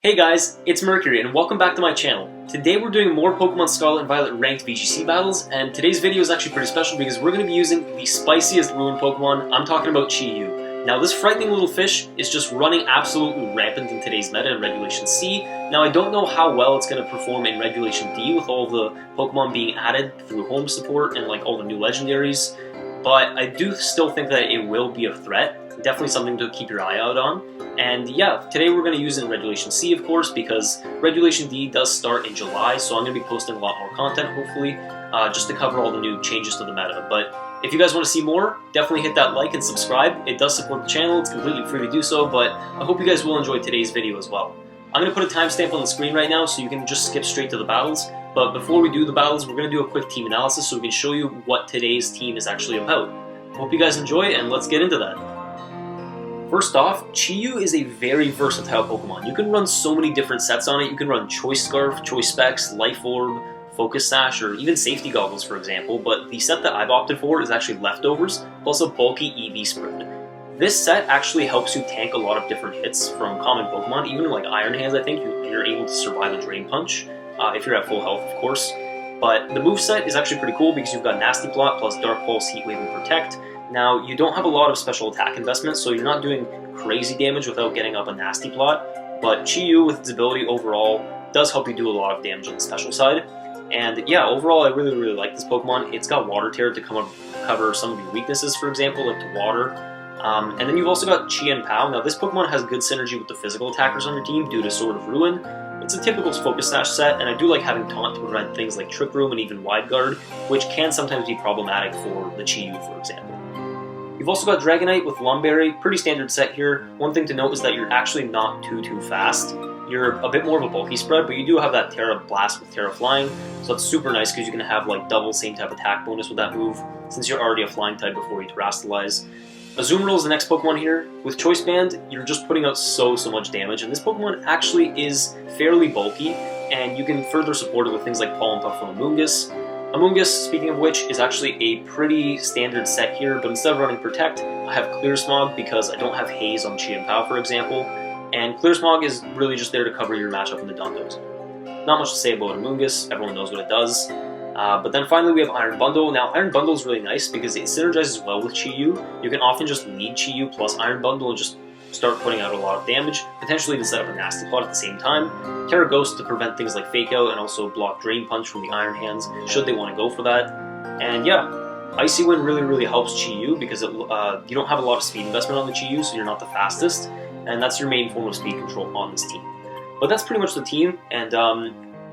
Hey guys, it's Mercury and welcome back to my channel. Today we're doing more Pokémon Scarlet and Violet ranked VGC battles, and today's video is actually pretty special because we're going to be using the spiciest ruin Pokémon. I'm talking about Chi-Yu. Now this frightening little fish is just running absolutely rampant in today's meta in Regulation C. Now I don't know how well it's going to perform in Regulation D with all the Pokémon being added through home support and like all the new legendaries, but I do still think that it will be a threat. Definitely something to keep your eye out on. And yeah, today we're going to use it in Regulation C, of course, because Regulation D does start in July, so I'm going to be posting a lot more content, hopefully, just to cover all the new changes to the meta. But if you guys want to see more, definitely hit that like and subscribe. It does support the channel, it's completely free to do so, but I hope you guys will enjoy today's video as well. I'm going to put a timestamp on the screen right now, so you can just skip straight to the battles. But before we do the battles, we're going to do a quick team analysis so we can show you what today's team is actually about. Hope you guys enjoy, and let's get into that. First off, Chi-Yu is a very versatile Pokemon. You can run so many different sets on it. You can run Choice Scarf, Choice Specs, Life Orb, Focus Sash, or even Safety Goggles, for example, but the set that I've opted for is actually Leftovers, plus a bulky EV spread. This set actually helps you tank a lot of different hits from common Pokemon. Even like Iron Hands, I think, you're able to survive a Drain Punch, if you're at full health, of course. But the moveset is actually pretty cool because you've got Nasty Plot, plus Dark Pulse, Heat Wave, and Protect. Now, you don't have a lot of special attack investment, so you're not doing crazy damage without getting up a Nasty Plot, but Chi-Yu, with its ability overall, does help you do a lot of damage on the special side. And yeah, overall, I really like this Pokemon. It's got Water Tear to cover some of your weaknesses, for example, like to water. And then you've also got Chi and Pow. Now, this Pokemon has good synergy with the physical attackers on your team due to Sword of Ruin. It's a typical Focus Sash set, and I do like having Taunt to prevent things like Trick Room and even Wide Guard, which can sometimes be problematic for the Chi-Yu, for example. You've also got Dragonite with Lumberry, pretty standard set here. One thing to note is that you're actually not too fast. You're a bit more of a bulky spread, but you do have that Terra Blast with Terra Flying, so that's super nice because you can have like double same type attack bonus with that move, since you're already a flying type before you Terastalize. Azumarill is the next Pokemon here. With Choice Band, you're just putting out so much damage, and this Pokemon actually is fairly bulky, and you can further support it with things like Pollen Puff from Amoonguss. Amoonguss, speaking of which, is actually a pretty standard set here, but instead of running Protect, I have Clear Smog because I don't have Haze on Chi and Pow, for example, and Clear Smog is really just there to cover your matchup in the Dundos. Not much to say about Amoonguss, everyone knows what it does. But then finally we have Iron Bundle. Now, Iron Bundle is really nice because it synergizes well with Chi-Yu. You can often just lead Chi-Yu plus Iron Bundle and just start putting out a lot of damage, potentially even set up a Nasty Plot at the same time. Terra Ghost to prevent things like Fake Out and also block Drain Punch from the Iron Hands, should they want to go for that. And yeah, Icy Wind really helps Chi-Yu because you don't have a lot of speed investment on the Chi-Yu, so you're not the fastest, and that's your main form of speed control on this team. But that's pretty much the team, and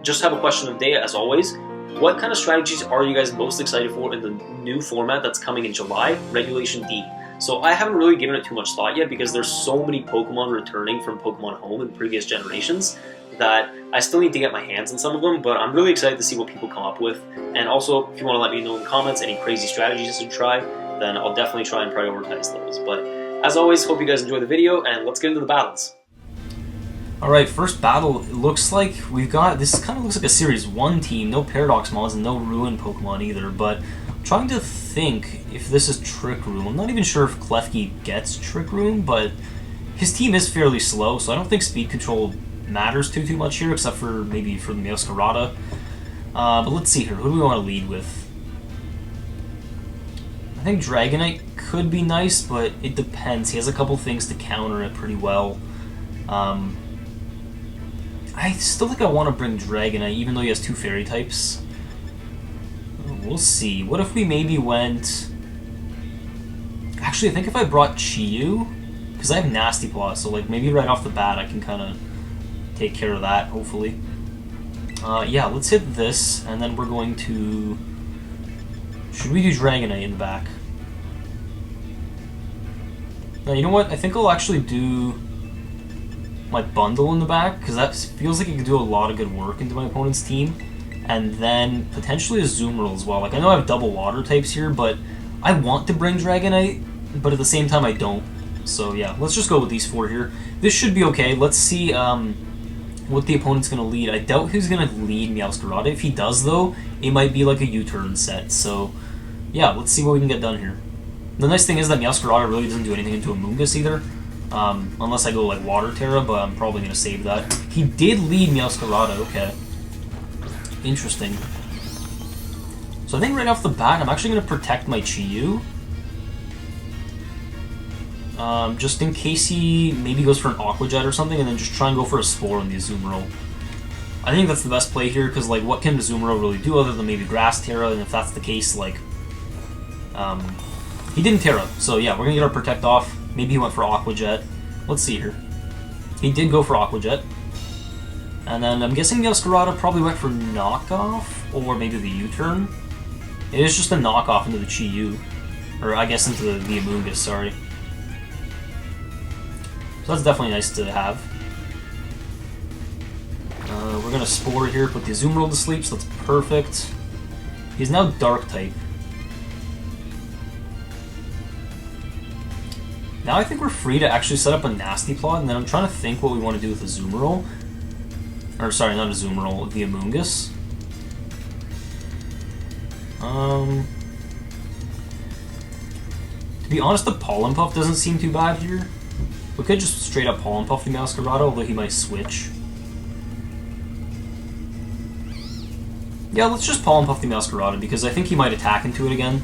just have a question of the day as always. What kind of strategies are you guys most excited for in the new format that's coming in July, Regulation D? So I haven't really given it too much thought yet because there's so many Pokemon returning from Pokemon Home in previous generations that I still need to get my hands on some of them, but I'm really excited to see what people come up with. And also, if you want to let me know in the comments any crazy strategies to try, then I'll definitely try and prioritize those. But as always, hope you guys enjoy the video, and let's get into the battles. Alright, first battle, it looks like we've got, this kind of looks like a Series 1 team, no Paradox Mods and no Ruin Pokemon either, but I'm trying to think if this is Trick Room. I'm not even sure if Klefki gets Trick Room, but his team is fairly slow, so I don't think speed control matters too much here, except for maybe for the Meowscarada. But let's see here, who do we want to lead with? I think Dragonite could be nice, but it depends. He has a couple things to counter it pretty well. I still think I want to bring Dragonite, even though he has two fairy types. We'll see. What if we maybe went... Actually, I think if I brought Chi-Yu, because I have Nasty Plot, so like maybe right off the bat I can kind of take care of that, hopefully. Yeah, let's hit this, and then we're going to... Should we do Dragonite in the back? Now, you know what? I think I'll actually do my bundle in the back, because that feels like it could do a lot of good work into my opponent's team. And then potentially a Azumarill as well. Like, I know I have double water types here, but I want to bring Dragonite, but at the same time I don't. So yeah, let's just go with these four here. This should be okay. Let's see what the opponent's going to lead. I doubt he's going to lead Meowscarada. If he does, though, it might be like a U-turn set. So yeah, let's see what we can get done here. The nice thing is that Meowscarada really doesn't do anything into Amoonguss either. Unless I go like Water Terra, but I'm probably going to save that. He did lead Meowscarada, okay. Interesting. So I think right off the bat, I'm actually going to protect my Chi-Yu. Just in case he maybe goes for an Aqua Jet or something, and then just try and go for a Spore on the Azumarill. I think that's the best play here, because like, what can Azumarill really do other than maybe Grass Terra, and if that's the case, like... he didn't Terra, so yeah, we're going to get our Protect off. Maybe he went for Aqua Jet. Let's see here. He did go for Aqua Jet. And then I'm guessing Meowscarada probably went for Knockoff, or maybe the U-turn. It is just a knockoff into the Chi-Yu. Or I guess into the Amoonguss, sorry. So that's definitely nice to have. We're going to Spore here, put the Azumarill to sleep, so that's perfect. He's now Dark-type. Now I think we're free to actually set up a Nasty Plot, and then I'm trying to think what we want to do with Azumarill. Or, sorry, not Azumarill, the Amoonguss. To be honest, the Pollen Puff doesn't seem too bad here. We could just straight up Pollen Puff the Meowscarada, although he might switch. Yeah, let's just Pollen Puff the Meowscarada, because I think he might attack into it again.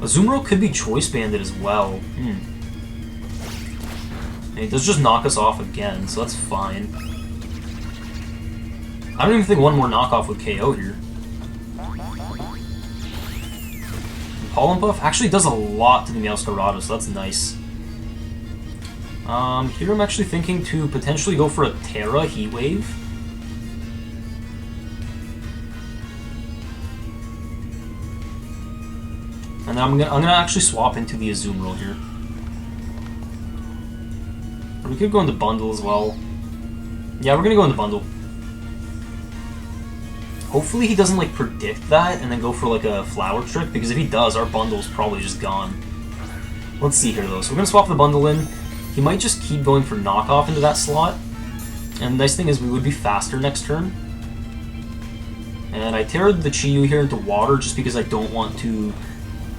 Azumarill could be Choice Banded as well. And he does just knock us off again, so that's fine. I don't even think one more knockoff would KO here. Pollen Puff actually does a lot to the Meowscarada, so that's nice. Here I'm actually thinking to potentially go for a Terra Heat Wave. And then I'm gonna actually swap into the Azumarill here. Or we could go into Bundle as well. Yeah, we're gonna go into Bundle. Hopefully he doesn't like predict that and then go for like a Flower Trick, because if he does, our Bundle's probably just gone. Let's see here though. So we're gonna swap the Bundle in. He might just keep going for Knockoff into that slot. And the nice thing is we would be faster next turn. And I Terra'd the Chi-Yu here into Water just because I don't want to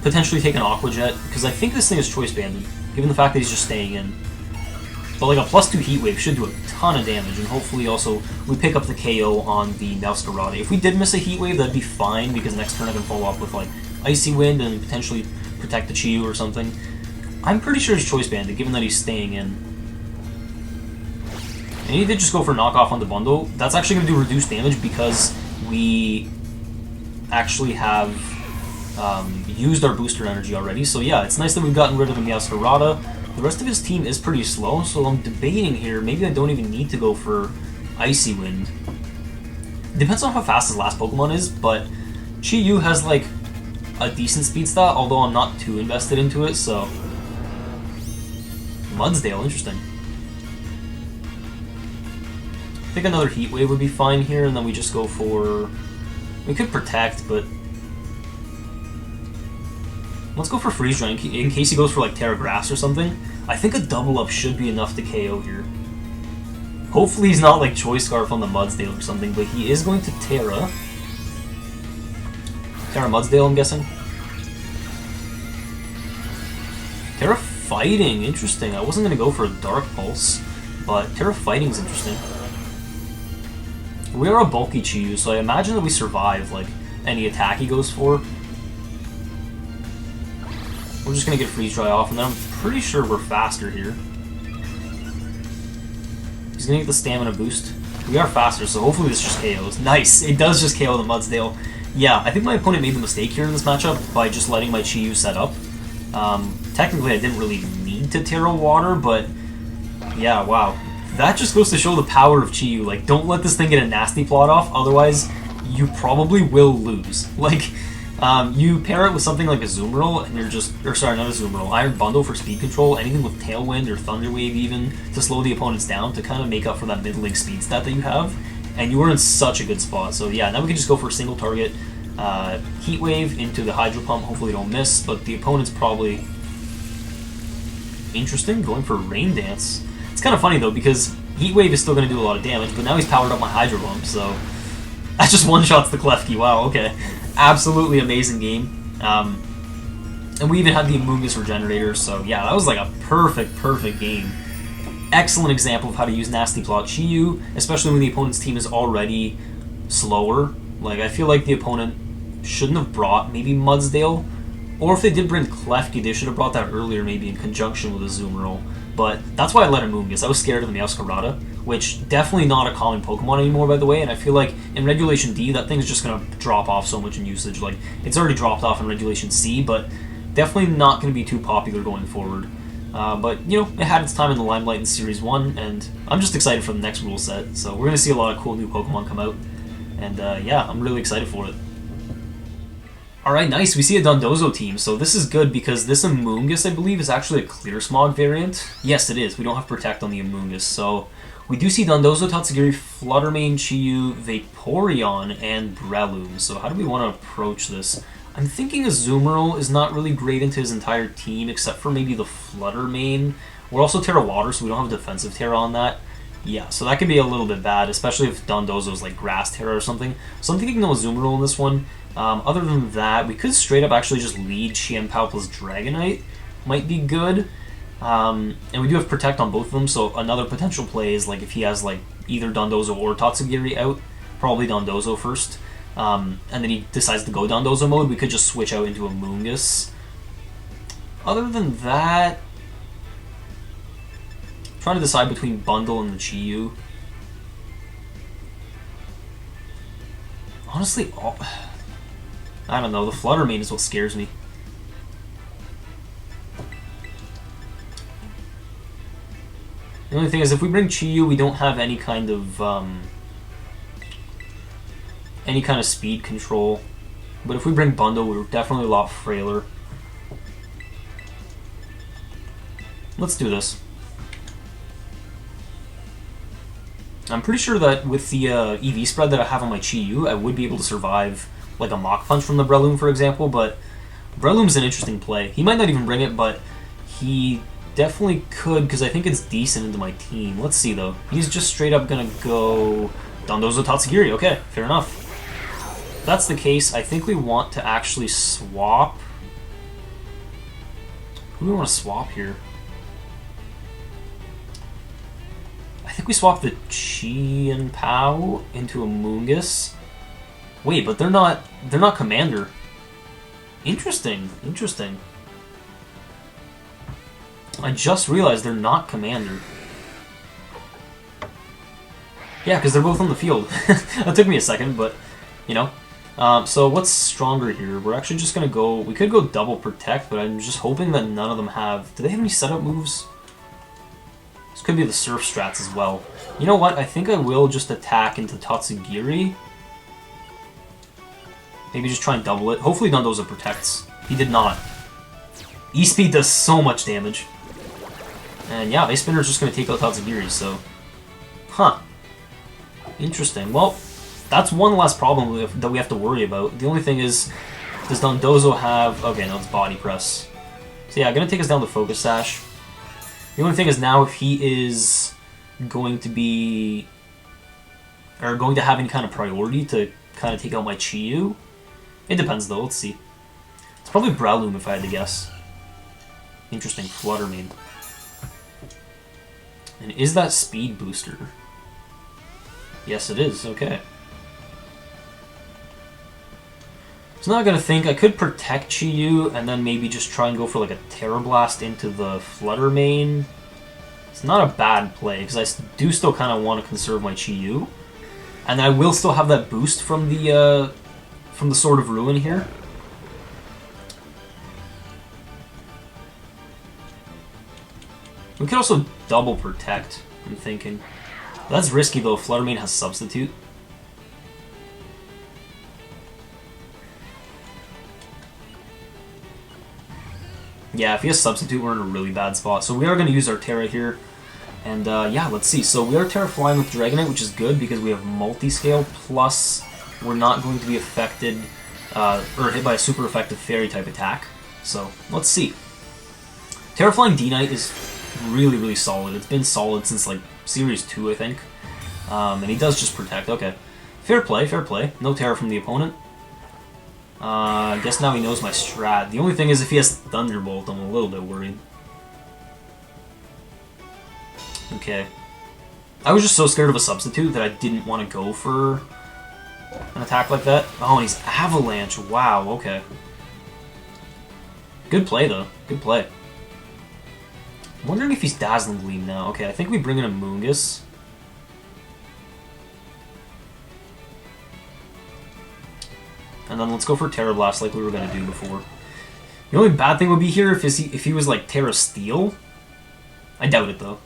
potentially take an Aqua Jet, because I think this thing is Choice Banded, given the fact that he's just staying in. But like a +2 Heat Wave should do a ton of damage, and hopefully also we pick up the KO on the Meowscarada. If we did miss a Heat Wave, that'd be fine, because next turn I can follow up with like Icy Wind and potentially protect the Chi-Yu or something. I'm pretty sure he's Choice Banded, given that he's staying in. And he did just go for Knockoff on the Bundle. That's actually going to do reduced damage because we actually have used our booster energy already. So yeah, it's nice that we've gotten rid of the Meowscarada. The rest of his team is pretty slow, so I'm debating here. Maybe I don't even need to go for Icy Wind. Depends on how fast his last Pokemon is, but Chi-Yu has like a decent speed stat, although I'm not too invested into it, so... Mudsdale, interesting. I think another Heat Wave would be fine here, and then we just go for... We could Protect, but... Let's go for Freeze Dry in case he goes for like Terra Grass or something. I think a double up should be enough to KO here. Hopefully he's not like Choice Scarf on the Mudsdale or something, but he is going to Terra. Terra Mudsdale, I'm guessing. Terra Fighting, interesting. I wasn't going to go for a Dark Pulse, but Terra Fighting's interesting. We are a bulky Chi-Yu, so I imagine that we survive like any attack he goes for. We're just going to get Freeze Dry off, and then I'm pretty sure we're faster here. He's going to get the Stamina boost. We are faster, so hopefully this just KOs. Nice! It does just KO the Mudsdale. Yeah, I think my opponent made the mistake here in this matchup by just letting my Chi-Yu set up. Technically, I didn't really need to Terra Water, but yeah, wow. That just goes to show the power of Chi-Yu. Like, don't let this thing get a nasty plot off, otherwise you probably will lose. Like, you pair it with something like a Azumarill, and you're just... Or sorry, not a Azumarill. Iron Bundle for speed control, anything with Tailwind or Thunder Wave even, to slow the opponents down, to kind of make up for that middling speed stat that you have. And you are in such a good spot. So yeah, now we can just go for a single target. Heat Wave into the Hydro Pump, hopefully don't miss, but the opponent's probably... Interesting, going for Rain Dance. It's kind of funny though, because Heat Wave is still going to do a lot of damage, but now he's powered up my Hydro Pump, so... That just one-shots the Klefki, wow, okay. Absolutely amazing game. And we even had the Amoonguss Regenerator, so yeah, that was like a perfect game. Excellent example of how to use Nasty Plot Chi-Yu, especially when the opponent's team is already slower. Like, I feel like the opponent shouldn't have brought maybe Mudsdale, or if they did bring Klefki, they should have brought that earlier, maybe in conjunction with Azumarill. But that's why I let Amoonguss. I was scared of the Meowscarada, which definitely not a common Pokemon anymore, by the way, and I feel like in Regulation D, that thing's just going to drop off so much in usage. Like, it's already dropped off in Regulation C, but definitely not going to be too popular going forward. But, you know, it had its time in the limelight in Series 1, and I'm just excited for the next rule set. So we're going to see a lot of cool new Pokemon come out, and yeah, I'm really excited for it. Alright, nice, we see a Dondozo team, so this is good because this Amoonguss, I believe, is actually a Clear Smog variant. Yes, it is, we don't have Protect on the Amoonguss, so we do see Dondozo, Tatsugiri, Fluttermane, Chi-Yu, Vaporeon, and Breloom. So how do we want to approach this? I'm thinking Azumarill is not really great into his entire team, except for maybe the Fluttermane. We're also Terra Water, so we don't have defensive Terra on that. Yeah, so that could be a little bit bad, especially if Dondozo's like Grass Terra or something. So I'm thinking no Azumarill in this one. Other than that, we could straight up actually just lead Xianpao plus Dragonite. Might be good. And we do have Protect on both of them, so another potential play is like if he has like either Dondozo or Tatsugiri out, probably Dondozo first. And then he decides to go Dondozo mode, we could just switch out into Amoonguss. Other than that, I'm trying to decide between Bundle and the Chi-Yu. Honestly, I don't know, the Fluttermane is what scares me. The only thing is, if we bring Chi-Yu, we don't have any kind of speed control. But if we bring Bundle, we're definitely a lot frailer. Let's do this. I'm pretty sure that with the EV spread that I have on my Chi-Yu, I would be able to survive like a Mach Punch from the Breloom, for example, but Breloom's an interesting play. He might not even bring it, but he definitely could, because I think it's decent into my team. Let's see, though. He's just straight up going to go Dondozo Tatsugiri. Okay, fair enough. If that's the case, I think we want to actually swap. Who do we want to swap here? I think we swap the Xianpao into Amoonguss. Wait, but they're not Commander. Interesting. I just realized they're not Commander. Yeah, because they're both on the field. That took me a second, but, you know. So what's stronger here? We're actually just going to go... We could go double Protect, but I'm just hoping that none of them have... Do they have any setup moves? This could be the Surf strats as well. You know what? I think I will just attack into Tatsugiri. Maybe just try and double it. Hopefully Dondozo protects. He did not. E-Speed does so much damage. And yeah, Ice Spinner's just going to take out Tatsugiri, so... Huh. Interesting. Well, that's one less problem that we have to worry about. The only thing is, does Dondozo have... Okay, no, it's Body Press. So yeah, going to take us down to Focus Sash. The only thing is now if he is going to be... Or going to have any kind of priority to kind of take out my Chi-Yu. It depends though, let's see. It's probably Breloom if I had to guess. Interesting, Fluttermane. And is that Speed Booster? Yes it is, okay. So now I gotta think, I could protect Chi-Yu and then maybe just try and go for like a Terra Blast into the Fluttermane. It's not a bad play, because I do still kind of want to conserve my Chi-Yu. And I will still have that boost from the Sword of Ruin here. We could also double Protect, I'm thinking. That's risky though, Fluttermane has Substitute. Yeah, if he has Substitute, we're in a really bad spot. So we are going to use our Terra here. And yeah, let's see. So we are Terra Flying with Dragonite, which is good because we have Multiscale, plus we're not going to be affected, or hit by a super effective Fairy type attack. So, let's see. Terra Flying D-Knight is really, really solid. It's been solid since, like, Series 2, I think. And he does just protect. Okay. Fair play, fair play. No Terra from the opponent. I guess now he knows my strat. The only thing is if he has Thunderbolt, I'm a little bit worried. Okay. I was just so scared of a substitute that I didn't want to go for an attack like that. Oh, and he's Avalanche. Wow, okay. Good play, though. Good play. I'm wondering if he's Dazzling Gleam now. Okay, I think we bring in a Moongus. And then let's go for Terra Blast like we were going to do before. The only bad thing would be here if he was like Terra Steel. I doubt it, though.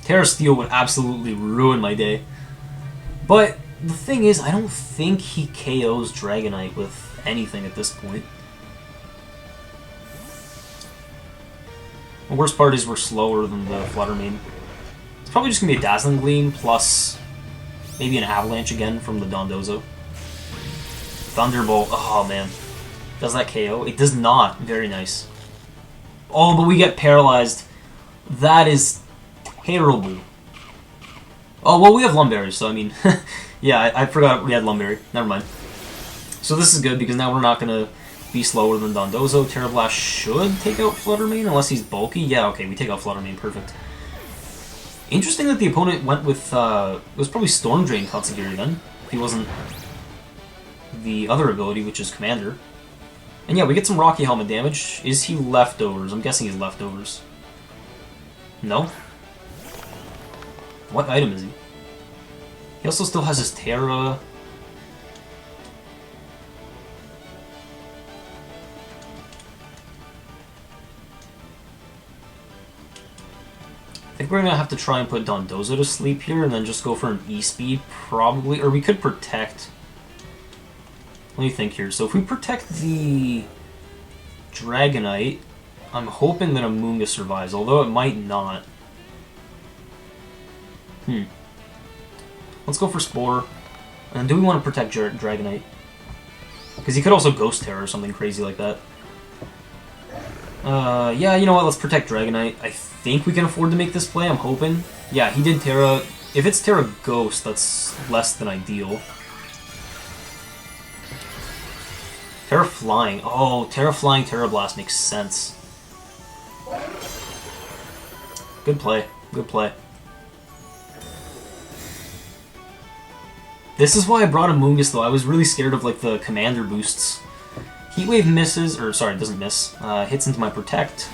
Terra Steel would absolutely ruin my day. But the thing is, I don't think he KOs Dragonite with anything at this point. The worst part is we're slower than the Fluttermane. It's probably just going to be a Dazzling Gleam plus maybe an Avalanche again from the Dondozo. Thunderbolt. Oh, man. Does that KO? It does not. Very nice. Oh, but we get paralyzed. That is terrible. Oh, well, we have Lumberry, so I mean... yeah, I forgot we had Lumberry. Never mind. So this is good, because now we're not going to be slower than Dondozo. Terra Blast should take out Fluttermane, unless he's bulky. Yeah, okay, we take out Fluttermane. Perfect. Interesting that the opponent went with... it was probably Storm Drain Tatsugiri then, if he wasn't the other ability, which is Commander. And yeah, we get some Rocky Helmet damage. Is he Leftovers? I'm guessing he's Leftovers. No? What item is he? He also still has his Terra. I think we're going to have to try and put Dondozo to sleep here and then just go for an E-Speed, probably. Or we could protect... Let me think here. So if we protect the Dragonite, I'm hoping that a Moongus survives, although it might not. Let's go for Spore. And do we want to protect Dragonite? Because he could also Ghost Terror or something crazy like that. Yeah, you know what? Let's protect Dragonite. I think we can afford to make this play, I'm hoping. Yeah, he did Terra. If it's Terra Ghost, that's less than ideal. Terra Flying. Oh, Terra Flying, Terra Blast makes sense. Good play. Good play. This is why I brought a Moongus, though. I was really scared of, like, the Commander boosts. Heat Wave misses, or sorry, doesn't miss. Hits into my Protect,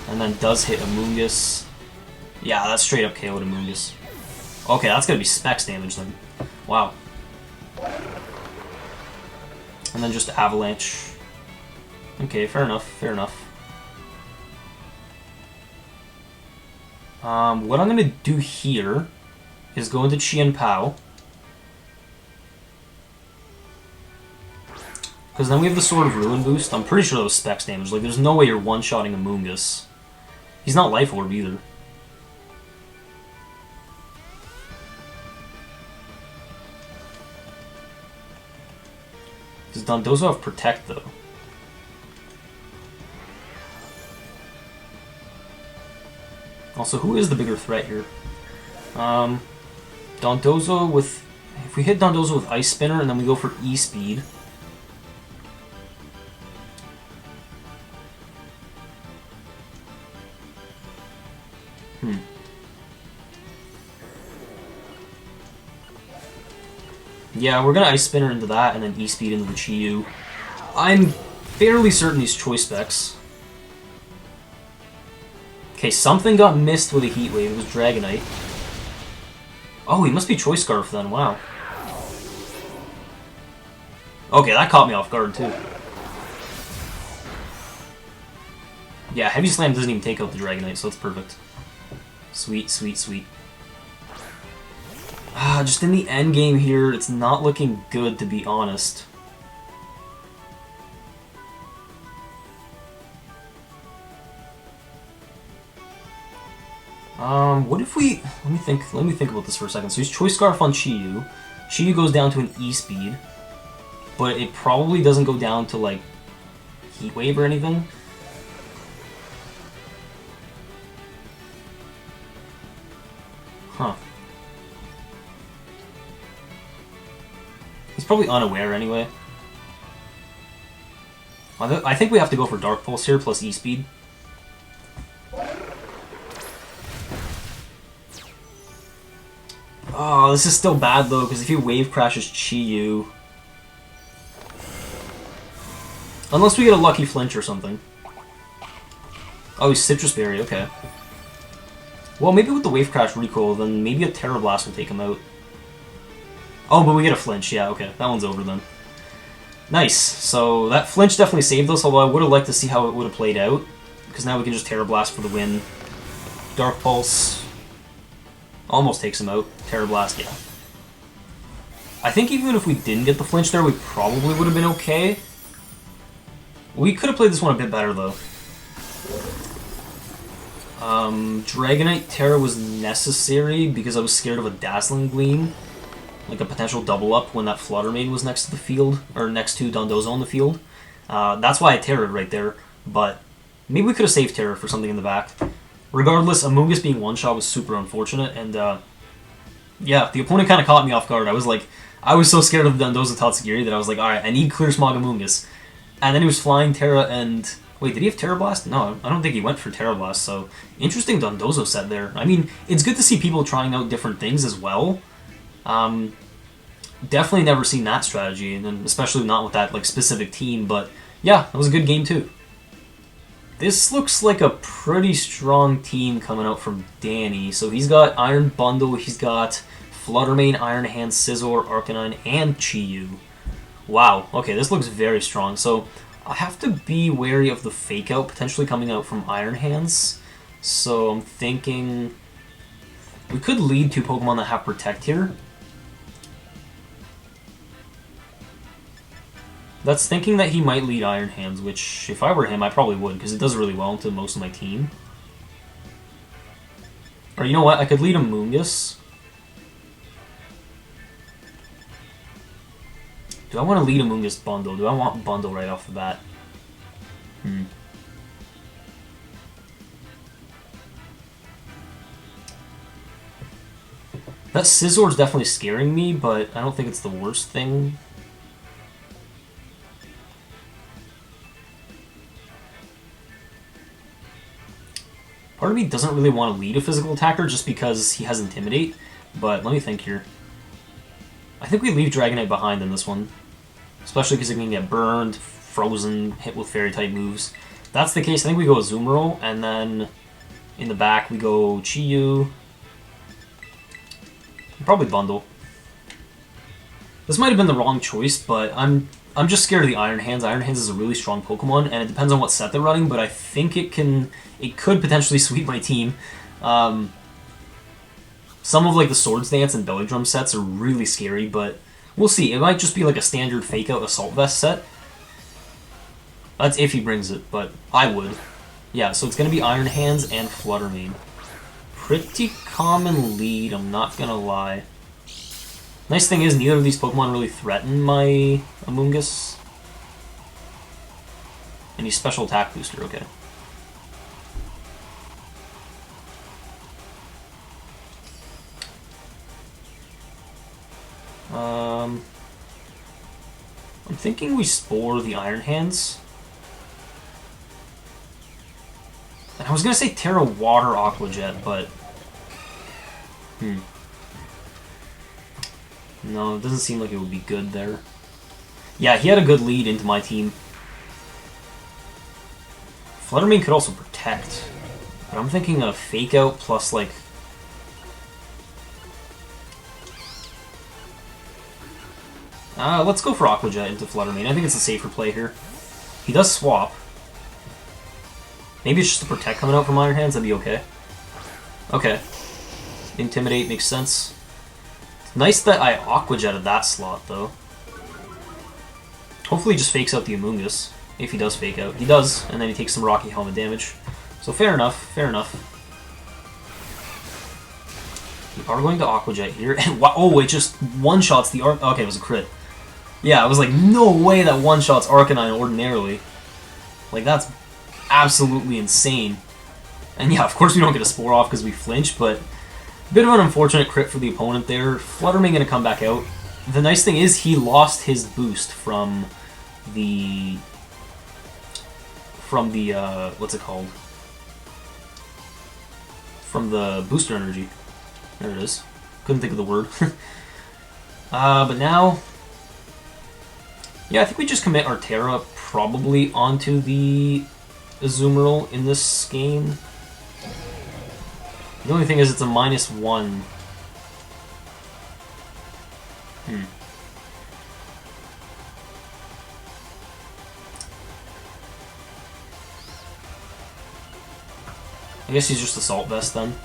and then does hit a Moongus. Yeah, that's straight up KO'd a Moongus. Okay, that's gonna be Specs damage then. Wow. And then just Avalanche. Okay, fair enough, fair enough. What I'm gonna do here is go into Chien Pao. Because then we have the Sword of Ruin boost. I'm pretty sure that was Specs damage. Like, there's no way you're one-shotting a Moongus. He's not Life Orb either. Does Dondozo have Protect, though? Also, who is the bigger threat here? Dondozo with... If we hit Dondozo with Ice Spinner and then we go for E-Speed... Yeah, we're gonna Ice Spinner into that and then E-Speed into the Chi-Yu. I'm fairly certain he's Choice Specs. Okay, something got missed with a Heat Wave. It was Dragonite. Oh, he must be Choice Scarf then, wow. Okay, that caught me off guard too. Yeah, Heavy Slam doesn't even take out the Dragonite, so that's perfect. Sweet, sweet, sweet. Just in the end game here, it's not looking good, to be honest. What if we... Let me think about this for a second. So he's Choice Scarf on Chi-Yu. Chi-Yu goes down to an E-Speed. But it probably doesn't go down to, like, Heat Wave or anything. Huh. probably unaware anyway. I think we have to go for Dark Pulse here, plus E-Speed. Oh, this is still bad though, because if he Wave Crashes Chi-Yu... Unless we get a lucky flinch or something. Oh, he's Citrus Berry, okay. Well, maybe with the Wave Crash recoil, then maybe a Terra Blast will take him out. Oh, but we get a flinch, yeah, okay. That one's over then. Nice. So that flinch definitely saved us, although I would have liked to see how it would have played out. Because now we can just Terra Blast for the win. Dark Pulse. Almost takes him out. Terra Blast, yeah. I think even if we didn't get the flinch there, we probably would have been okay. We could have played this one a bit better, though. Dragonite Terra was necessary because I was scared of a Dazzling Gleam. Like a potential double up when that Flutter Mane was next to the field, or next to Dondozo on the field. That's why I Terra'd right there, but maybe we could have saved Terra for something in the back. Regardless, Amoonguss being one-shot was super unfortunate, and yeah, the opponent kind of caught me off guard. I was so scared of Dondozo Tatsugiri that I was like, alright, I need Clear Smog Amoonguss. And then he was flying Terra and... Wait, did he have Terra Blast? No, I don't think he went for Terra Blast, so... Interesting Dondozo set there. I mean, it's good to see people trying out different things as well. Definitely never seen that strategy, and especially not with that like specific team, but yeah, that was a good game too. This looks like a pretty strong team coming out from Danny. So he's got Iron Bundle, he's got Flutter Mane, Iron Hand, Scizor, Arcanine, and Chi-Yu. Wow, okay, this looks very strong. So I have to be wary of the Fake Out potentially coming out from Iron Hands. So I'm thinking we could lead two Pokemon that have Protect here. That's thinking that he might lead Iron Hands, which, if I were him, I probably would, because it does really well into most of my team. Or you know what, I could lead Amoonguss. Do I want to lead Amoonguss Bundle? Do I want Bundle right off the bat? That Scizor's definitely scaring me, but I don't think it's the worst thing. Part of me doesn't really want to lead a physical attacker just because he has Intimidate, but let me think here. I think we leave Dragonite behind in this one, especially because it can get burned, frozen, hit with Fairy-type moves. If that's the case, I think we go Azumarill, and then in the back we go Chi-Yu. Probably Bundle. This might have been the wrong choice, but I'm just scared of the Iron Hands. Iron Hands is a really strong Pokemon, and it depends on what set they're running, but I think it could potentially sweep my team. Some of like the Swords Dance and Belly Drum sets are really scary, but we'll see. It might just be like a standard Fake Out Assault Vest set. That's if he brings it, but I would. Yeah, so it's going to be Iron Hands and Flutter Mane. Pretty common lead, I'm not going to lie. Nice thing is, neither of these Pokemon really threaten my Amoonguss. And he's Special Attack Booster, okay. I'm thinking we Spore the Iron Hands. And I was going to say Terra Water Aqua Jet, but... No, it doesn't seem like it would be good there. Yeah, he had a good lead into my team. Flutter Mane could also Protect. But I'm thinking of Fake Out plus, like... let's go for Aqua Jet into Flutter Mane. I think it's a safer play here. He does swap. Maybe it's just a Protect coming out from Iron Hands, that'd be okay. Okay. Intimidate makes sense. It's nice that I Aqua Jetted that slot, though. Hopefully he just fakes out the Amoonguss, if he does fake out. He does, and then he takes some Rocky Helmet damage. So fair enough, fair enough. We are going to Aqua Jet here, and wow, oh, it just one-shots the Arc... Okay, it was a crit. Yeah, I was like, no way that one-shots Arcanine ordinarily. Like, that's absolutely insane. And yeah, of course we don't get a Spore off because we flinch, but a bit of an unfortunate crit for the opponent there. Flutter Mane gonna come back out. the nice thing is he lost his boost from the what's it called? From the booster energy. There it is. Couldn't think of the word. But now, yeah, I think we just commit our Terra probably onto the Azumarill in this game. The only thing is it's a -1. I guess he's just Assault Vest then.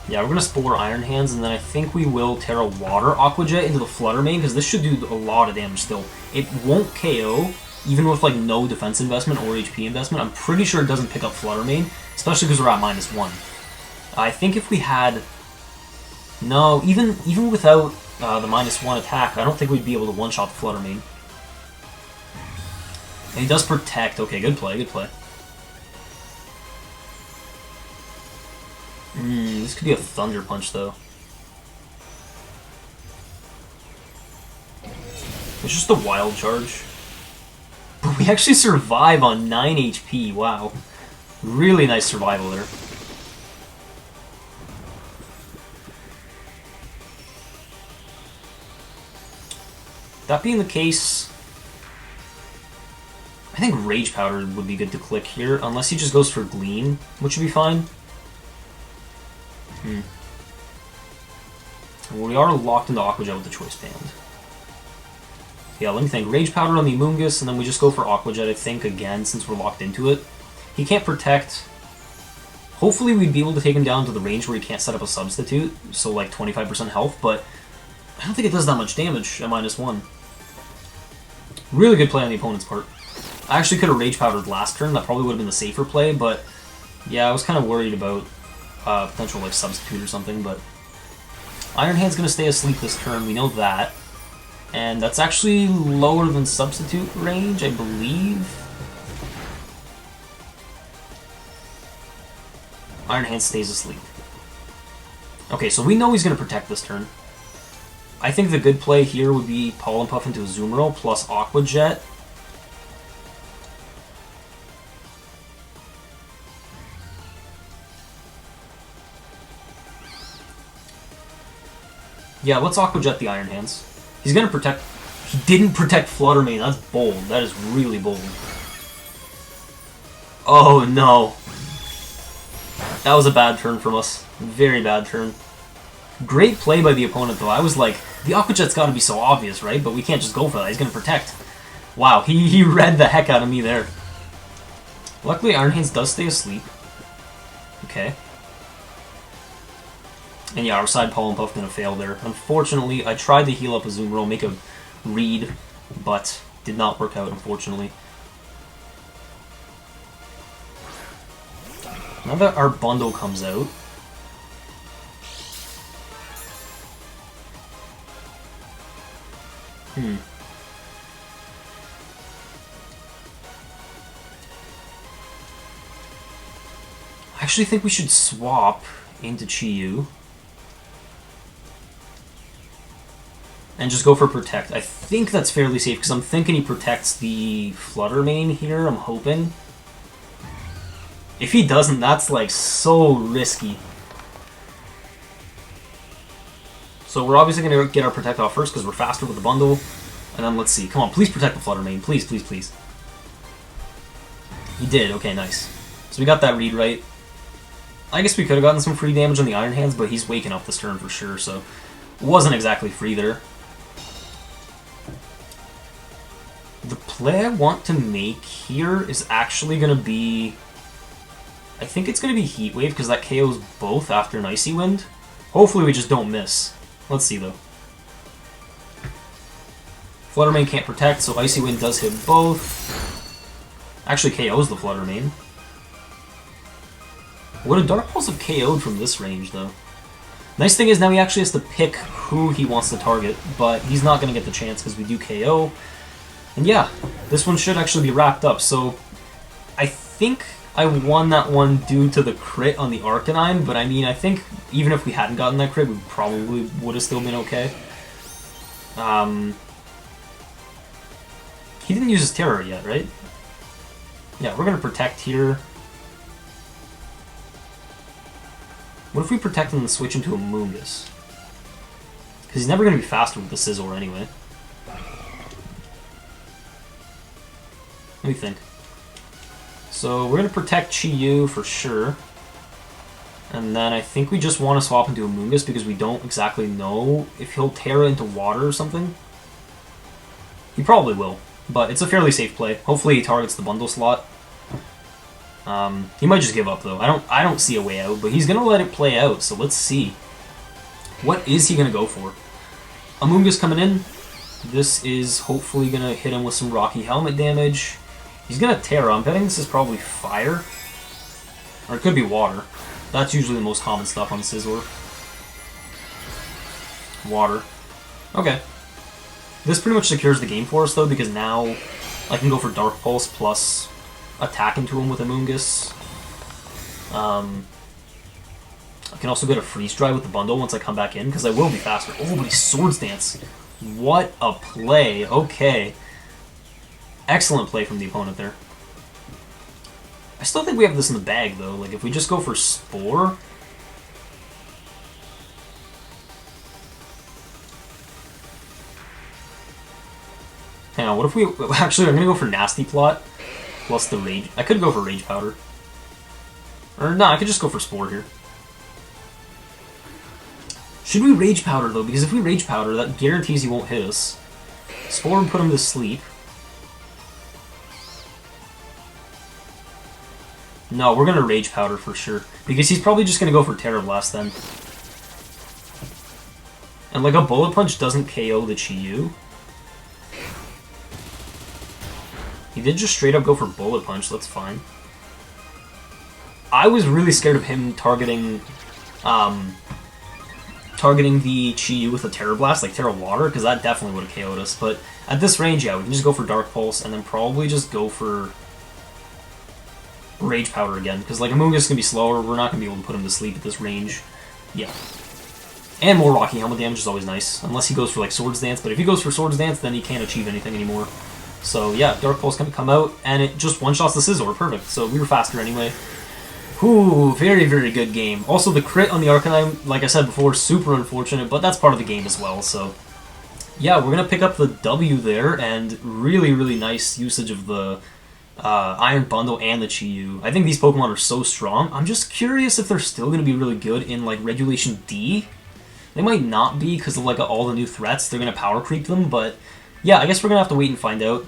Yeah, we're gonna Spore Iron Hands, and then I think we will Terra Water Aqua Jet into the Flutter Mane, because this should do a lot of damage still. It won't KO, even with like no defense investment or HP investment. I'm pretty sure it doesn't pick up Flutter Mane, especially because we're at -1. I think if we had... No, even without the -1 attack, I don't think we'd be able to one-shot the Flutter Mane. And he does Protect. Okay, good play, good play. This could be a Thunder Punch, though. It's just a Wild Charge. But we actually survive on 9 HP, wow. Really nice survival there. That being the case, I think Rage Powder would be good to click here, unless he just goes for Gleam, which would be fine. We are locked into Aqua Jet with the Choice Band. Yeah, let me think. Rage Powder on the Amoonguss, and then we just go for Aqua Jet, I think, again, since we're locked into it. He can't Protect. Hopefully we'd be able to take him down to the range where he can't set up a substitute, so like 25% health, but I don't think it does that much damage at -1. Really good play on the opponent's part. I actually could have Rage Powdered last turn, that probably would have been the safer play, but yeah, I was kind of worried about potential like substitute or something, but Iron Hand's going to stay asleep this turn, we know that. And that's actually lower than substitute range, I believe. Iron Hand stays asleep. Okay, so we know he's going to Protect this turn. I think the good play here would be Pollen Puff into Azumarill plus Aqua Jet. Yeah, let's Aqua Jet the Iron Hands. He's gonna Protect... He didn't Protect Flutter Mane, that's bold. That is really bold. Oh no. That was a bad turn from us. Very bad turn. Great play by the opponent though. I was like, the Aqua Jet's gotta be so obvious, right? But we can't just go for that, he's gonna Protect. Wow, he read the heck out of me there. Luckily Iron Hands does stay asleep. Okay. And yeah, our side Pollen Puff gonna fail there. Unfortunately, I tried to heal up Azumarill, make a read, but did not work out, unfortunately. Now that our bundle comes out, I actually think we should swap into Chi-Yu. And just go for Protect. I think that's fairly safe, because I'm thinking he protects the Flutter Mane here, I'm hoping. If he doesn't, that's like so risky. So we're obviously going to get our Protect off first, because we're faster with the bundle. And then let's see. Come on, please protect the Flutter Mane. Please, please, please. He did. Okay, nice. So we got that read right. I guess we could have gotten some free damage on the Iron Hands, but he's waking up this turn for sure, so it wasn't exactly free there. The play I want to make here is actually going to be... I think it's going to be Heat Wave, because that KOs both after an Icy Wind. Hopefully we just don't miss. Let's see, though. Flutter Mane can't Protect, so Icy Wind does hit both. Actually KOs the Flutter Mane. Would a Dark Pulse have KO'd from this range, though? Nice thing is now he actually has to pick who he wants to target, but he's not going to get the chance because we do KO. And yeah, this one should actually be wrapped up, so I think I won that one due to the crit on the Arcanine, but I mean, I think even if we hadn't gotten that crit, we probably would have still been okay. He didn't use his terror yet, right? Yeah, we're gonna protect here. What if we protect him and switch him to a Moongus? Because he's never gonna be faster with the Scizor anyway. What do you think? So we're gonna protect Chi-Yu for sure. And then I think we just want to swap into a Moongus because we don't exactly know if he'll Terra into water or something. He probably will, but it's a fairly safe play. Hopefully he targets the bundle slot. He might just give up though. I don't see a way out, but he's gonna let it play out, so let's see. What is he gonna go for? Amoonguss coming in. This is hopefully gonna hit him with some Rocky Helmet damage. He's gonna Terra. I'm betting this is probably fire. Or it could be water. That's usually the most common stuff on Scizor. Water. Okay. This pretty much secures the game for us though, because now I can go for Dark Pulse plus attack into him with Amoonguss. I can also get a Freeze Dry with the bundle once I come back in, because I will be faster. Oh, but he's Swords Dance. What a play. Okay. Excellent play from the opponent there. I still think we have this in the bag, though. Like, if we just go for Spore... Hang on, what if we... Actually, I'm going to go for Nasty Plot plus the Rage... I could go for Rage Powder. Or, no, I could just go for Spore here. Should we Rage Powder, though? Because if we Rage Powder, that guarantees he won't hit us. Spore and put him to sleep. No, we're gonna Rage Powder for sure. Because he's probably just gonna go for Terra Blast then. And like a Bullet Punch doesn't KO the Chi-Yu. He did just straight up go for Bullet Punch, that's fine. I was really scared of him targeting the Chi-Yu with a Terra Blast, like Terra Water, because that definitely would have KO'd us. But at this range, yeah, we can just go for Dark Pulse and then probably just go for Rage Powder again, because like Amoonguss is going to be slower, we're not going to be able to put him to sleep at this range. Yeah. And more Rocky Helmet damage is always nice, unless he goes for like Swords Dance, but if he goes for Swords Dance, then he can't achieve anything anymore. So yeah, Dark Pulse can come out, and it just one-shots the Scizor, perfect. So we were faster anyway. Ooh, very, very good game. Also, the crit on the Arcanine, like I said before, super unfortunate, but that's part of the game as well, so... Yeah, we're going to pick up the W there, and really, really nice usage of the Iron Bundle and the Chi-Yu. I think these Pokemon are so strong. I'm just curious if they're still going to be really good in, like, Regulation D. They might not be, because of, like, all the new threats. They're going to power creep them, but... Yeah, I guess we're going to have to wait and find out.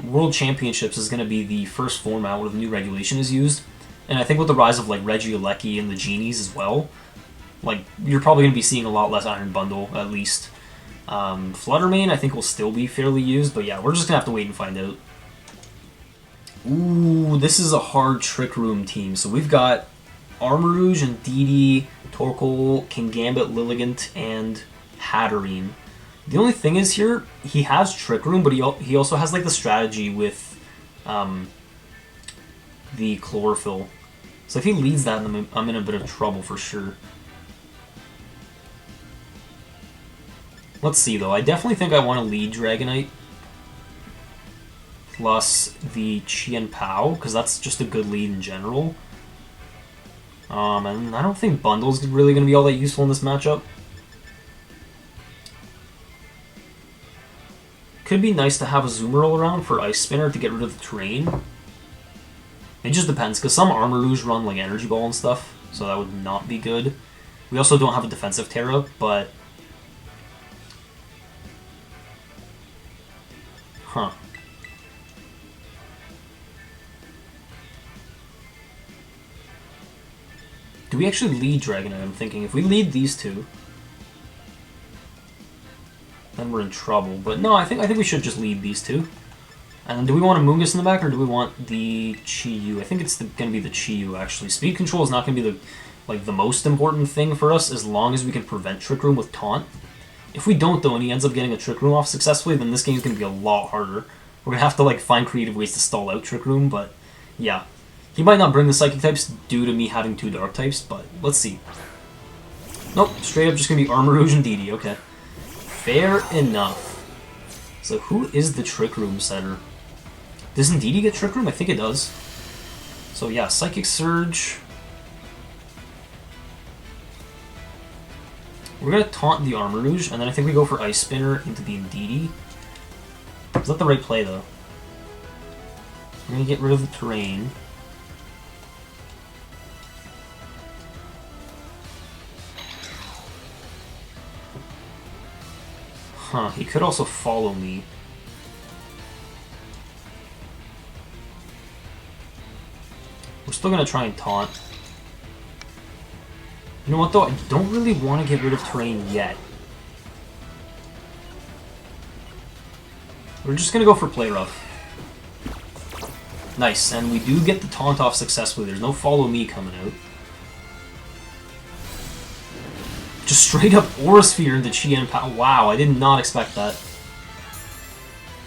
World Championships is going to be the first format where the new regulation is used. And I think with the rise of, like, Regieleki and the Genies as well, like, you're probably going to be seeing a lot less Iron Bundle, at least. Fluttermane, I think, will still be fairly used, but yeah, we're just going to have to wait and find out. Ooh, this is a hard Trick Room team. So we've got Armarouge and Didi, Torkoal, Kingambit, Lilligant, and Hatterene. The only thing is here, he has Trick Room, but he also has, like, the strategy with the Chlorophyll. So if he leads that, I'm in a bit of trouble for sure. Let's see, though. I definitely think I want to lead Dragonite plus the Chien Pao, because that's just a good lead in general. And I don't think Bundle's really going to be all that useful in this matchup. Could be nice to have a Zoomerl around for Ice Spinner to get rid of the terrain. It just depends, because some Armarouge run like Energy Ball and stuff, so that would not be good. We also don't have a defensive Terra, but... Huh. Do we actually lead Dragonite? I'm thinking if we lead these two, then we're in trouble. But no, I think we should just lead these two. And then do we want a Moongus in the back, or do we want the Chi-Yu? I think it's going to be the Chi-Yu, actually. Speed control is not going to be the most important thing for us, as long as we can prevent Trick Room with Taunt. If we don't, though, and he ends up getting a Trick Room off successfully, then this game's going to be a lot harder. We're going to have to like find creative ways to stall out Trick Room, but yeah. He might not bring the Psychic types due to me having 2 Dark types, but let's see. Nope, straight up just going to be Armarouge and Didi, okay. Fair enough. So who is the Trick Room setter? Does Indeedee get Trick Room? I think it does. So yeah, Psychic Surge. We're gonna taunt the Armarouge, and then I think we go for Ice Spinner into the Indeedee. Is that the right play, though? We're gonna get rid of the terrain. Huh, he could also follow me. We're still gonna try and taunt. You know what, though? I don't really want to get rid of terrain yet. We're just gonna go for Play Rough. Nice, and we do get the taunt off successfully. There's no follow me coming out. Just straight up Aura Sphere into Chi and Pow. Wow, I did not expect that.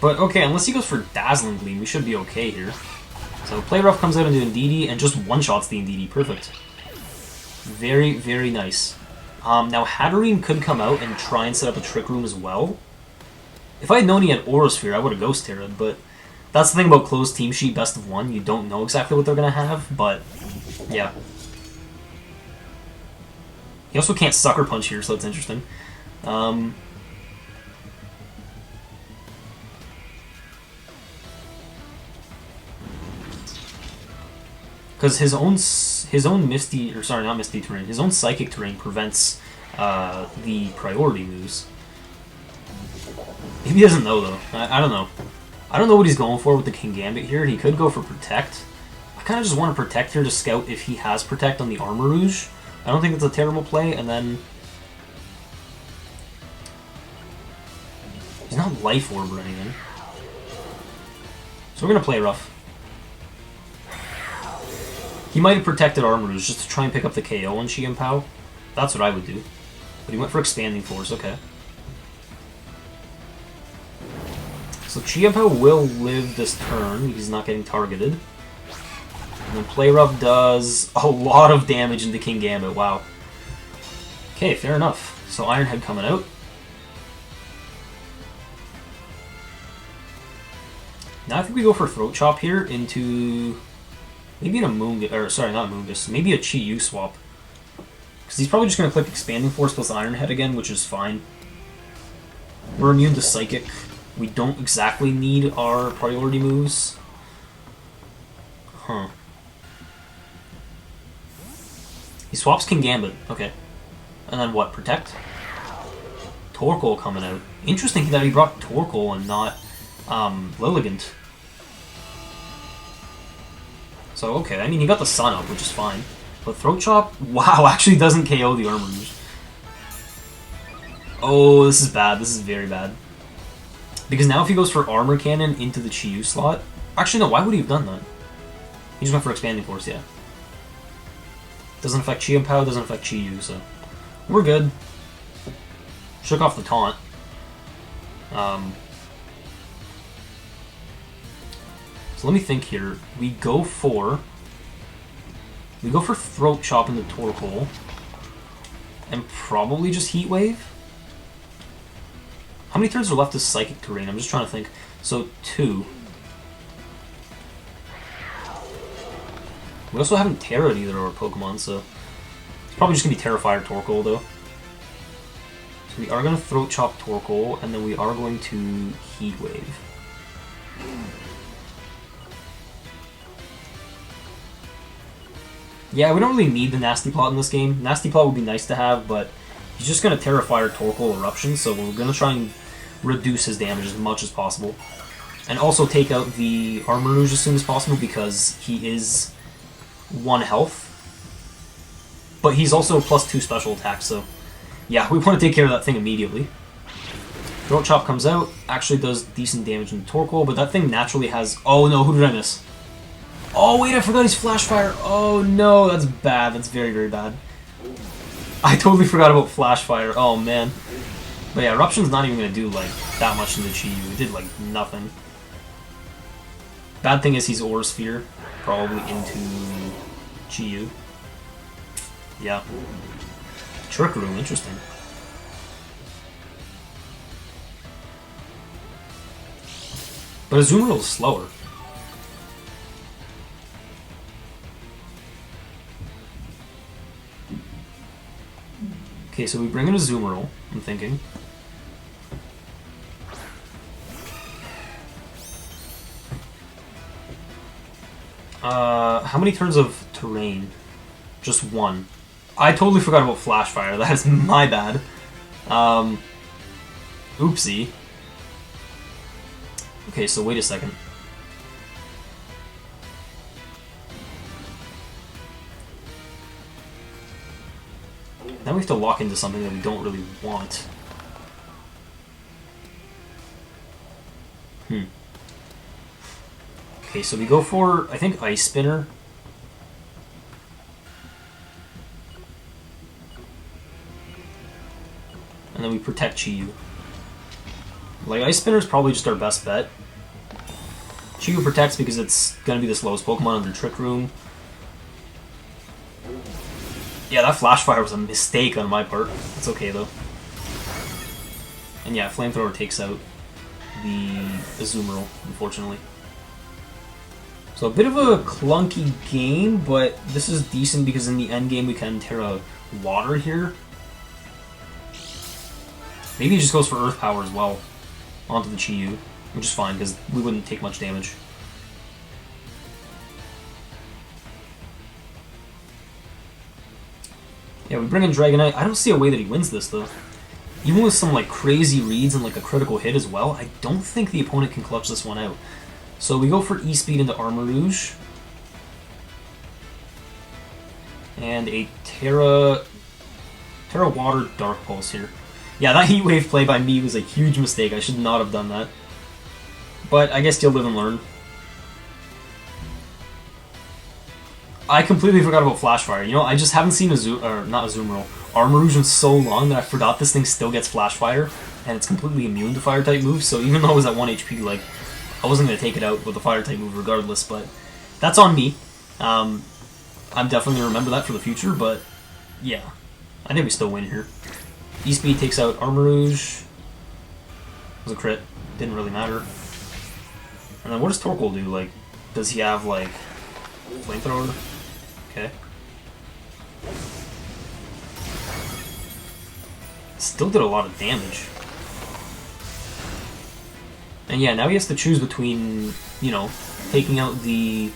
But okay, unless he goes for Dazzling Gleam, we should be okay here. So Play Rough comes out into Indeedee and just one-shots the Indeedee. Perfect. Very, very nice. Now Hatterene could come out and try and set up a Trick Room as well. If I had known he had Aura Sphere, I would have Ghost Terra'd, but that's the thing about closed team sheet best of one. You don't know exactly what they're going to have, but yeah. He also can't Sucker Punch here, so that's interesting. Because his own Misty, or sorry, not Misty terrain, his own Psychic terrain prevents the priority moves. Maybe he doesn't know, though. I don't know. I don't know what he's going for with the Kingambit here. He could go for Protect. I kind of just want to Protect here to scout if he has Protect on the Armarouge. I don't think it's a terrible play, and then... He's not Life Orb or anything. So we're going to Play Rough. He might have protected Armarouge just to try and pick up the KO on Chi and Pow. That's what I would do. But he went for Expanding Force, okay. So Chi and Pow will live this turn because he's not getting targeted. And then Play Rough does a lot of damage into Kingambit, wow. Okay, fair enough. So Iron Head coming out. Now I think we go for Throat Chop here into... Maybe in a Moongus, or sorry, not Moongus, maybe a Chi-Yu swap. Because he's probably just going to click Expanding Force plus Iron Head again, which is fine. We're immune to Psychic. We don't exactly need our priority moves. Huh. He swaps Kingambit, okay. And then what, Protect? Torkoal coming out. Interesting that he brought Torkoal and not Lilligant. So, okay, I mean, he got the Sun up, which is fine. But Throat Chop, wow, actually doesn't KO the Armarouge. Oh, this is bad. This is very bad. Because now if he goes for Armor Cannon into the Chi-Yu slot... Actually, no, why would he have done that? He just went for Expanding Force, yeah. Doesn't affect Chi and Pow, doesn't affect Chi-Yu, so... We're good. Shook off the taunt. So let me think here. We go for Throat Chop into Torkoal. And probably just Heat Wave? How many turns are left as Psychic Terrain? I'm just trying to think. So, 2. We also haven't Terra'd either of our Pokemon, so... It's probably just going to be Terrifier Torkoal, though. So we are going to Throat Chop Torkoal, and then we are going to Heat Wave. Yeah, we don't really need the Nasty Plot in this game. Nasty Plot would be nice to have, but he's just going to Terrifier Torkoal Eruption, so we're going to try and reduce his damage as much as possible. And also take out the Armarouge as soon as possible, because he is 1 health. But he's also +2 special attack, so yeah, we want to take care of that thing immediately. Throat Chop comes out, actually does decent damage in Torkoal, but that thing naturally has... Oh no, who did I miss? Oh wait, I forgot he's Flash Fire. Oh no, that's bad. That's very, very bad. I totally forgot about Flash Fire. Oh man. But yeah, Eruption's not even going to do like that much in the Chi-Yu. It did like nothing. Bad thing is he's Aura Sphere, probably into Chi-Yu. Yeah. Trick Room, interesting. But Azumarill is slower. Okay, so we bring in Azumarill, I'm thinking. How many turns of terrain? Just one. I totally forgot about Flash Fire. That is my bad. Oopsie. Okay, so wait a second. Now we have to lock into something that we don't really want. Okay, so we go for, I think, Ice Spinner. And then we protect Chi-Yu. Like, Ice Spinner is probably just our best bet. Chi-Yu protects because it's going to be the slowest Pokemon under Trick Room. Yeah, that Flash Fire was a mistake on my part. It's okay, though. And yeah, Flamethrower takes out the Azumarill, unfortunately. So a bit of a clunky game, but this is decent because in the end game we can Terra Water here. Maybe it just goes for Earth Power as well onto the Chi-Yu, which is fine because we wouldn't take much damage. Yeah, we bring in Dragonite. I don't see a way that he wins this though. Even with some like crazy reads and like a critical hit as well, I don't think the opponent can clutch this one out. So we go for E-Speed into Armarouge. And a Terra Water Dark Pulse here. Yeah, that Heat Wave play by me was a huge mistake. I should not have done that. But I guess you'll live and learn. I completely forgot about Flash Fire. You know, I just haven't seen not Azumarill, Armarouge in so long that I forgot this thing still gets Flash Fire, and it's completely immune to Fire type moves. So even though it was at 1 HP, like, I wasn't going to take it out with a Fire type move regardless. But that's on me. I'm definitely going to remember that for the future. But yeah, I think we still win here. E-Speed takes out Armarouge. It was a crit. Didn't really matter. And then what does Torkoal do? Like, does he have like Flamethrower? Okay. Still did a lot of damage. And yeah, now he has to choose between, you know, taking out the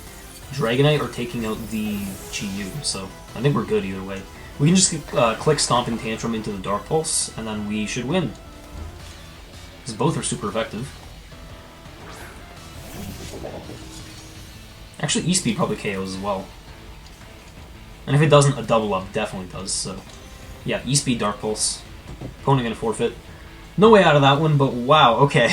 Dragonite or taking out the Chi-Yu. So I think we're good either way. We can just click Stomping Tantrum into the Dark Pulse, and then we should win. Because both are super effective. Actually, E-Speed probably KOs as well. And if it doesn't, a double up definitely does, so... Yeah, E-Speed Dark Pulse. Opponent gonna forfeit. No way out of that one, but wow, okay.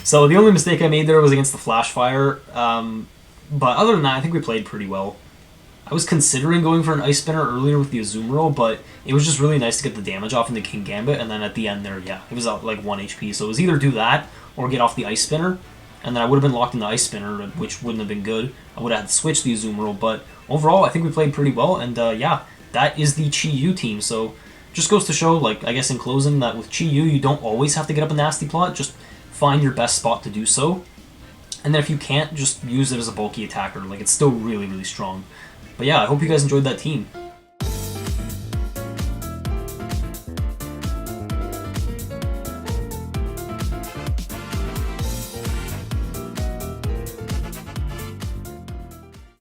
So the only mistake I made there was against the Flash Fire. But other than that, I think we played pretty well. I was considering going for an Ice Spinner earlier with the Azumarill, but it was just really nice to get the damage off into King Gambit, and then at the end there, yeah, it was at like 1 HP, so it was either do that or get off the Ice Spinner, and then I would have been locked in the Ice Spinner, which wouldn't have been good. I would have had to switch the Azumarill, but overall, I think we played pretty well, and yeah, that is the Chi-Yu team, so just goes to show, like, I guess in closing, that with Chi-Yu, you don't always have to get up a nasty plot, just find your best spot to do so, and then if you can't, just use it as a bulky attacker, like, it's still really, really strong. But yeah, I hope you guys enjoyed that team.